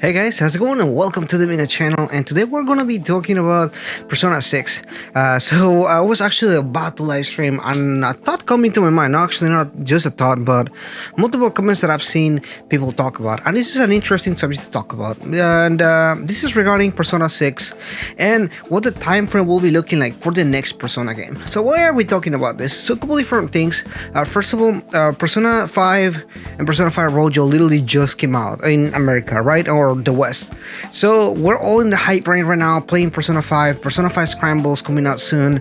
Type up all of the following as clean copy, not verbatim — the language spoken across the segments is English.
Hey guys, how's it going? And welcome to the Mina channel. And today we're gonna be talking about Persona 6. So I was actually about to live stream, and a thought coming to my mind. No, actually, not just a thought, but multiple comments that I've seen people talk about. And this is an interesting subject to talk about. And this is regarding Persona 6 and what the time frame will be looking like for the next Persona game. So why are we talking about this? So a couple different things. First of all, Persona 5 and Persona 5 Rojo literally just came out in America, right? Or the West. So we're all in the hype right now, playing Persona 5. Persona 5 Scrambles coming out soon.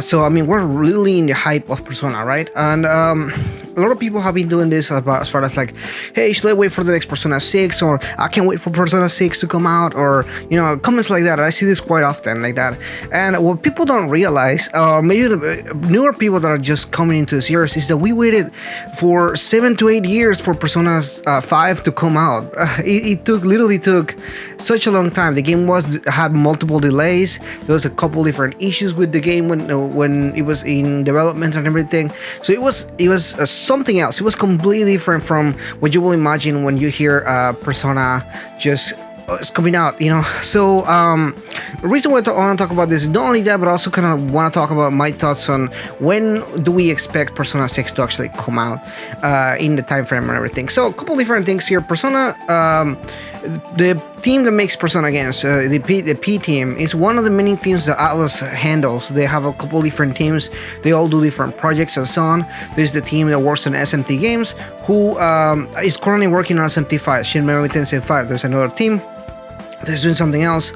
So I mean, we're really in the hype of Persona, right? And a lot of people have been doing this about as far as like, hey, should I wait for the next Persona 6, or I can't wait for Persona 6 to come out, or comments like that. I see this quite often like that. And what people don't realize, maybe the newer people that are just coming into the series, is that we waited for 7 to 8 years for Persona 5 to come out. It literally took such a long time. The game had multiple delays. There was a couple different issues with the game when it was in development and everything. So it was something else. It was completely different from what you will imagine when you hear Persona just it's coming out, So the reason why I want to talk about this is not only that, but also kind of want to talk about my thoughts on when do we expect Persona 6 to actually come out in the time frame and everything. So a couple different things here. Persona, the team that makes Persona games, the P team, is one of the many teams that Atlus handles. They have a couple different teams. They all do different projects and so on. There's the team that works on SMT games, who is currently working on SMT 5, Shin Megami Tensei 5. There's another team that's doing something else.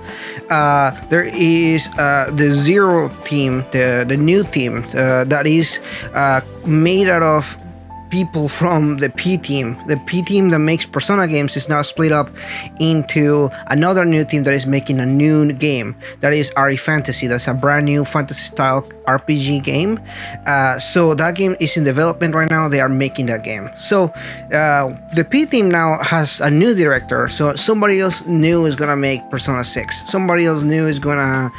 There is the Zero team, the new team that is made out of people from the P team. The P team that makes Persona games is now split up into another new team that is making a new game. That is RE Fantasy. That's a brand new fantasy style RPG game. So that game is in development right now. They are making that game. So the P team now has a new director. So somebody else new is gonna make Persona 6. Somebody else new is gonna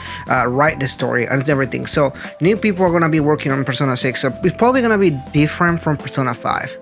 write the story and everything. So new people are gonna be working on Persona 6. So it's probably gonna be different from Persona 5,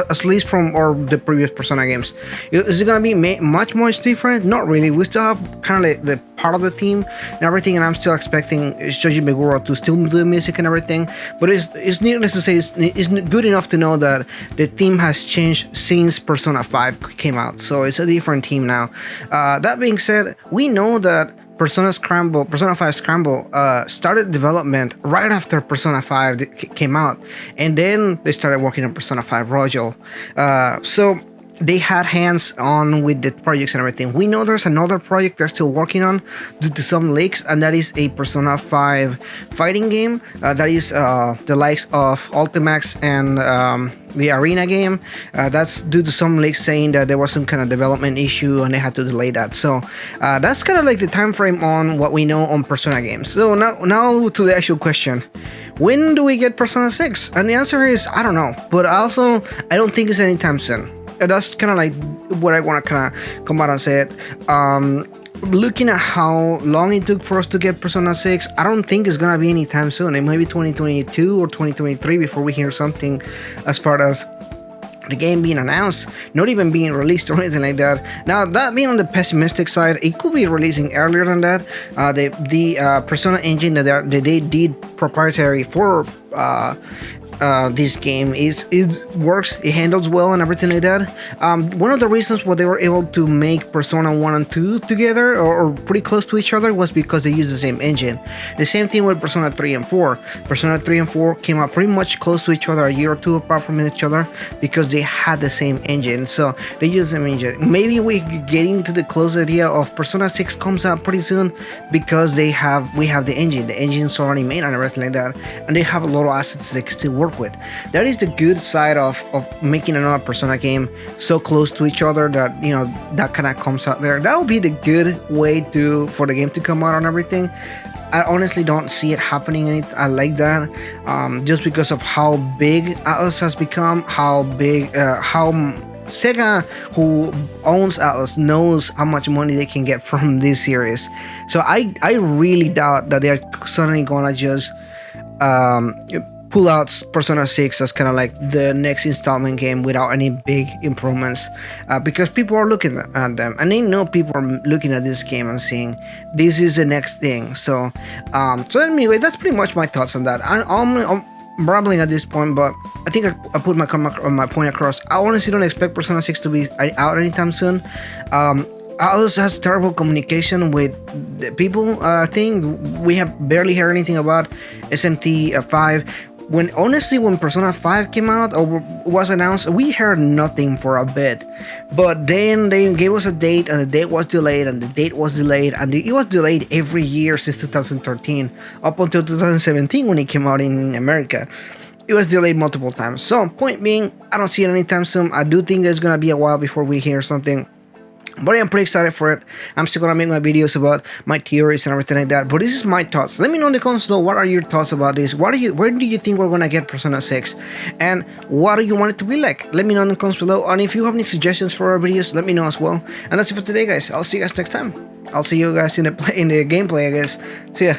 at least from the previous Persona games. Is it gonna be much different? Not really. We still have kind of like the part of the theme and everything, and I'm still expecting Shoji Meguro to still do music and everything. But it's needless to say, it's good enough to know that the theme has changed since Persona 5 came out. So it's a different team now. That being said, we know that Persona 5 Scramble started development right after Persona 5 came out, and then they started working on Persona 5 Royal. So they had hands on with the projects and everything. We know there's another project they're still working on due to some leaks, and that is a Persona 5 fighting game. That is the likes of Ultimax and the Arena game. That's due to some leaks saying that there was some kind of development issue and they had to delay that. So that's kind of like the time frame on what we know on Persona games. So now to the actual question. When do we get Persona 6? And the answer is, I don't know. But also, I don't think it's anytime soon. That's kind of like what I want to kind of come out and say it. Looking at how long it took for us to get Persona 6, I don't think it's gonna be anytime soon. It might be 2022 or 2023 before we hear something as far as the game being announced, not even being released or anything like that. Now, that being on the pessimistic side, it could be releasing earlier than that. The Persona engine that they did proprietary for this game it works, it handles well and everything like that. One of the reasons why they were able to make Persona 1 and 2 together or pretty close to each other was because they use the same engine. The same thing with Persona 3 and 4. Persona 3 and 4 came out pretty much close to each other, a year or two apart from each other, because they had the same engine. So they use the same engine. Maybe we get into the close idea of Persona 6 comes out pretty soon because we have the engine. The engine's already made and everything like that, and they have a lot of assets they can still work with. That is the good side of making another Persona game so close to each other that that kind of comes out there. That would be the good way for the game to come out and everything. I honestly don't see it happening I like that, just because of how big Atlus has become, how Sega, who owns Atlus, knows how much money they can get from this series. So I really doubt that they're suddenly gonna just pull out Persona 6 as kind of like the next installment game without any big improvements, because people are looking at them, and they know people are looking at this game and saying this is the next thing. So anyway, that's pretty much my thoughts on that. I'm rambling at this point, but I think I put my point across. I honestly don't expect Persona 6 to be out anytime soon. Atlus has terrible communication with the people. I think we have barely heard anything about SMT 5. When Persona 5 came out or was announced, we heard nothing for a bit. But then they gave us a date, and the date was delayed, and the date was delayed, and it was delayed every year since 2013 up until 2017 when it came out in America. It was delayed multiple times. So point being, I don't see it anytime soon. I do think there's gonna be a while before we hear something. But I'm pretty excited for it. I'm still gonna make my videos about my theories and everything like that. But this is my thoughts. Let me know in the comments below, what are your thoughts about this? Where do you think we're gonna get Persona 6? And what do you want it to be like? Let me know in the comments below. And if you have any suggestions for our videos, let me know as well. And that's it for today, guys. I'll see you guys next time. I'll see you guys in the gameplay, I guess. See ya.